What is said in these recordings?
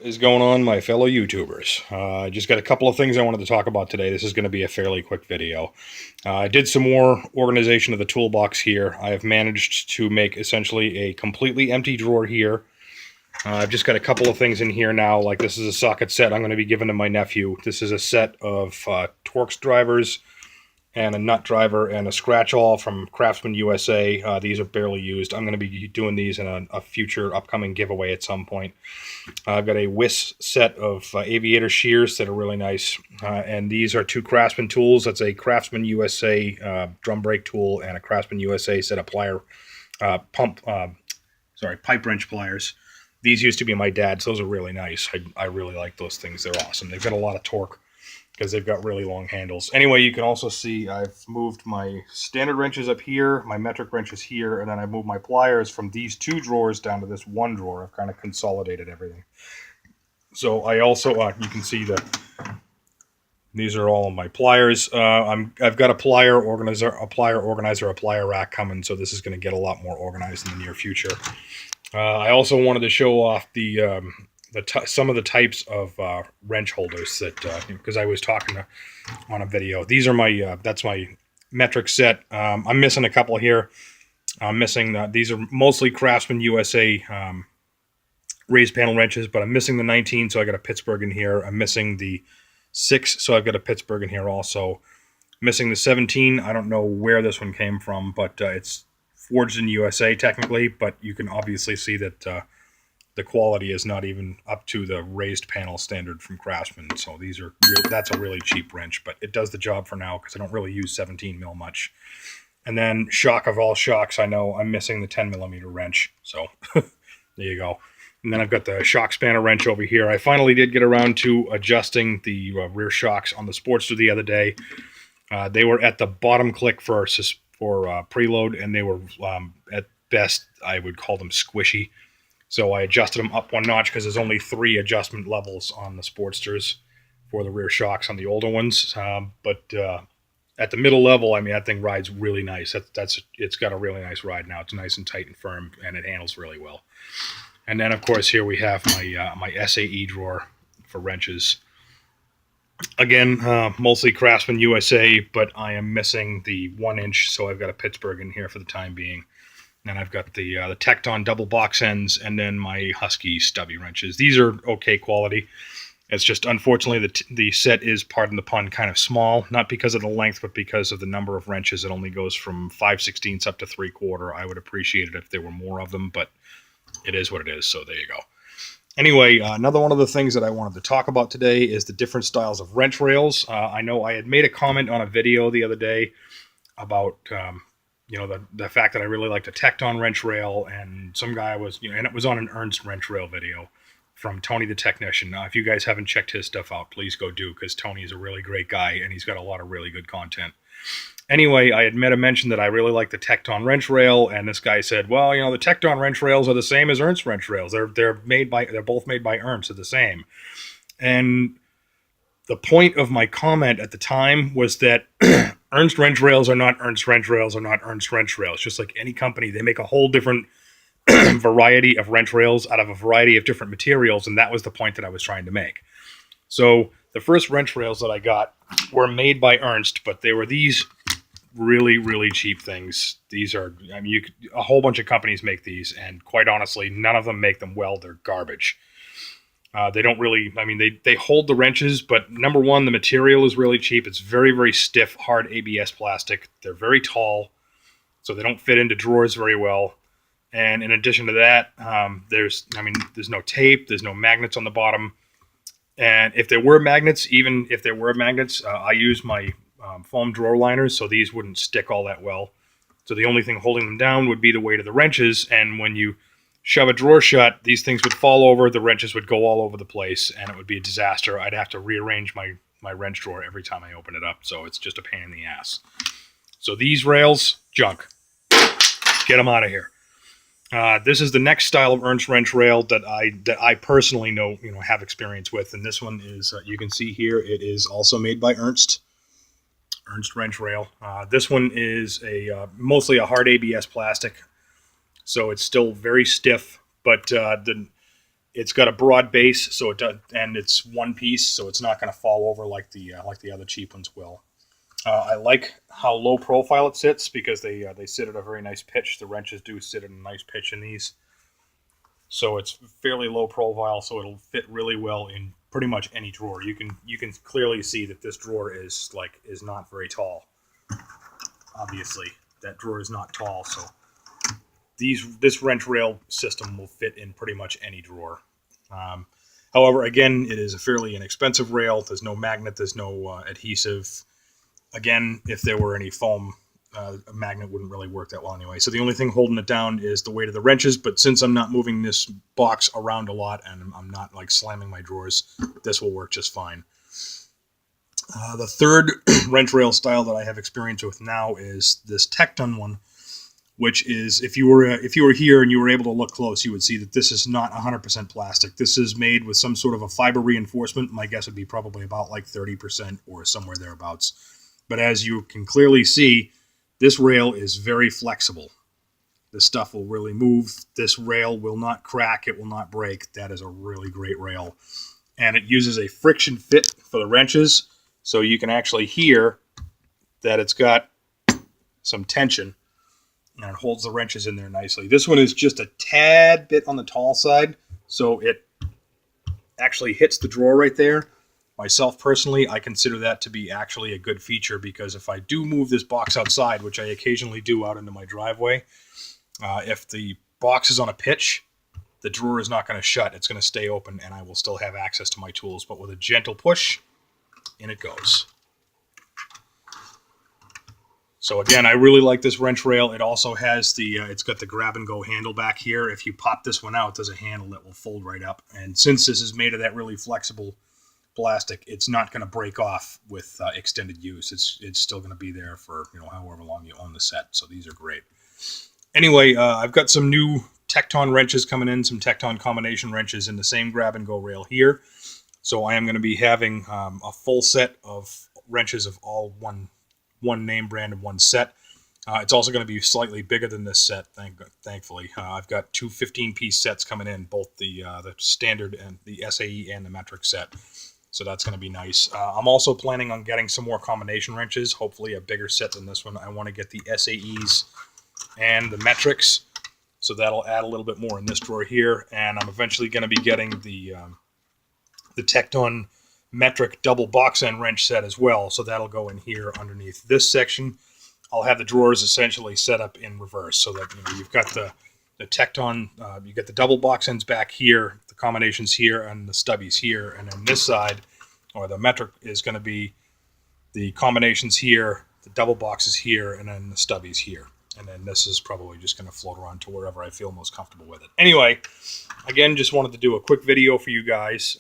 Is going on, my fellow YouTubers? Just got a couple of things I wanted to talk about today. This is going to be a fairly quick video. I did some more organization of the toolbox here. I have managed to make essentially a completely empty drawer here. I've just got a couple of things in here now, like this is a socket set I'm going to be giving to my nephew. This is a set of Torx drivers and a nut driver and a scratch all from Craftsman USA. These are barely used. I'm going to be doing these in a future upcoming giveaway at some point. I've got a Wiss set of aviator shears that are really nice, and these are two Craftsman tools. That's a Craftsman USA drum brake tool and a Craftsman USA set of plier pipe wrench pliers. These used to be my dad's. Those are really nice. I really like those things. They're awesome. They've got a lot of torque because they've got really long handles. Anyway, you can also see I've moved my standard wrenches up here, my metric wrenches here, and then I've moved my pliers from these two drawers down to this one drawer. I've kind of consolidated everything. So I also, you can see that these are all of my pliers. I've got a plier organizer, a plier rack coming, so this is going to get a lot more organized in the near future. I also wanted to show off some of the types of wrench holders that because I was talking on a video. These are my that's my metric set. I'm missing a couple here. I'm missing these are mostly Craftsman USA raised panel wrenches, but I'm missing the 19, so I got a Pittsburgh in here. I'm missing the 6, so I've got a Pittsburgh in here also. Missing the 17. I don't know where this one came from, but it's forged in USA technically, but you can obviously see that the quality is not even up to the raised panel standard from Craftsman. So that's a really cheap wrench, but it does the job for now because I don't really use 17 mil much. And then shock of all shocks, I know I'm missing the 10 millimeter wrench. So there you go. And then I've got the shock spanner wrench over here. I finally did get around to adjusting the rear shocks on the Sportster the other day. They were at the bottom click for preload, and they were at best, I would call them squishy. So I adjusted them up one notch because there's only 3 adjustment levels on the Sportsters for the rear shocks on the older ones. But at the middle level, I mean, that thing rides really nice. It's got a really nice ride now. It's nice and tight and firm, and it handles really well. And then, of course, here we have my SAE drawer for wrenches. Again, mostly Craftsman USA, but I am missing the 1-inch, so I've got a Pittsburgh in here for the time being. And I've got the Tecton double box ends, and then my Husky stubby wrenches. These are okay quality. It's just, unfortunately, the set is, pardon the pun, kind of small. Not because of the length, but because of the number of wrenches. It only goes from 5/16 up to 3/4. I would appreciate it if there were more of them, but it is what it is, so there you go. Anyway, another one of the things that I wanted to talk about today is the different styles of wrench rails. I know I had made a comment on a video the other day about the fact that I really liked a Tecton wrench rail, and some guy was, and it was on an Ernst wrench rail video from Tony the Technician. If you guys haven't checked his stuff out, please go do, because Tony is a really great guy, and he's got a lot of really good content. Anyway, I had made a mention that I really like the Tecton wrench rail, and this guy said, well, the Tecton wrench rails are the same as Ernst wrench rails. They're both made by Ernst. They're the same. And the point of my comment at the time was that Ernst wrench rails are not Ernst wrench rails are not Ernst wrench rails. Just like any company, they make a whole different variety of wrench rails out of a variety of different materials, and that was the point that I was trying to make. So the first wrench rails that I got were made by Ernst, but they were these really, really cheap things. These are, I mean, a whole bunch of companies make these, and quite honestly, none of them make them well. They're garbage. They don't really, I mean, they hold the wrenches, but number one, the material is really cheap. It's very, very stiff, hard ABS plastic. They're very tall, so they don't fit into drawers very well. And in addition to that, there's no tape, there's no magnets on the bottom. And if there were magnets, I use my foam drawer liners, so these wouldn't stick all that well. So the only thing holding them down would be the weight of the wrenches, and when you shove a drawer shut, these things would fall over, the wrenches would go all over the place, and it would be a disaster. I'd have to rearrange my wrench drawer every time I open it up, so it's just a pain in the ass. So these rails, junk. Get them out of here. This is the next style of Ernst wrench rail that I personally know, have experience with, and this one is, you can see here, it is also made by Ernst wrench rail. This one is mostly a hard ABS plastic, so it's still very stiff, but It's got a broad base, so it does, and it's one piece, so it's not going to fall over like the other cheap ones will. I like how low profile it sits because they sit at a very nice pitch. The wrenches do sit at a nice pitch in these, so it's fairly low profile, so it'll fit really well in pretty much any drawer. You can clearly see that this drawer is not very tall. Obviously, that drawer is not tall, so this wrench rail system will fit in pretty much any drawer. However, again, it is a fairly inexpensive rail. There's no magnet, there's no adhesive. Again, if there were any foam, a magnet wouldn't really work that well anyway. So the only thing holding it down is the weight of the wrenches, but since I'm not moving this box around a lot and I'm not like slamming my drawers, this will work just fine. The third wrench rail style that I have experience with now is this Tecton one, which is, if you were here and you were able to look close, you would see that this is not 100% plastic. This is made with some sort of a fiber reinforcement. My guess would be probably about like 30% or somewhere thereabouts. But as you can clearly see, this rail is very flexible. This stuff will really move. This rail will not crack. It will not break. That is a really great rail. And it uses a friction fit for the wrenches, so you can actually hear that it's got some tension. And it holds the wrenches in there nicely. This one is just a tad bit on the tall side, so it actually hits the drawer right there. Myself personally, I consider that to be actually a good feature, because if I do move this box outside, which I occasionally do out into my driveway, if the box is on a pitch, the drawer is not going to shut. It's going to stay open, and I will still have access to my tools. But with a gentle push, in it goes. So again, I really like this wrench rail. It also has it's got the grab and go handle back here. If you pop this one out, there's a handle that will fold right up. And since this is made of that really flexible plastic, it's not going to break off with extended use. It's still going to be there for however long you own the set. So these are great. Anyway, I've got some new Tecton wrenches coming in, some Tecton combination wrenches in the same grab and go rail here. So I am going to be having a full set of wrenches of all one name brand and one set. It's also going to be slightly bigger than this set, thankfully. I've got two 15-piece sets coming in, both the standard and the SAE and the metric set. So that's going to be nice. I'm also planning on getting some more combination wrenches, hopefully a bigger set than this one. I want to get the SAEs and the metrics, so that'll add a little bit more in this drawer here. And I'm eventually going to be getting the Tecton metric double box end wrench set as well, so that'll go in here underneath this section. I'll have the drawers essentially set up in reverse, so that you've got the Tecton, you get the double box ends back here, the combinations here, and the stubbies here, and then this side, or the metric, is going to be the combinations here, the double boxes here, and then the stubbies here. And then this is probably just going to float around to wherever I feel most comfortable with it. Anyway, again, just wanted to do a quick video for you guys.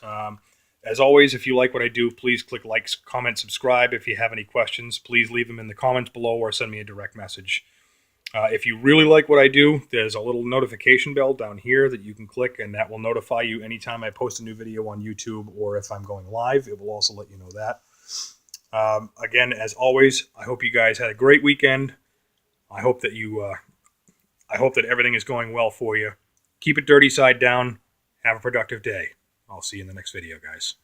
As always, if you like what I do, please click like, comment, subscribe. If you have any questions, please leave them in the comments below or send me a direct message. If you really like what I do, there's a little notification bell down here that you can click, and that will notify you anytime I post a new video on YouTube, or if I'm going live, it will also let you know that. Again, as always, I hope you guys had a great weekend. I hope that everything is going well for you. Keep it dirty side down. Have a productive day. I'll see you in the next video, guys.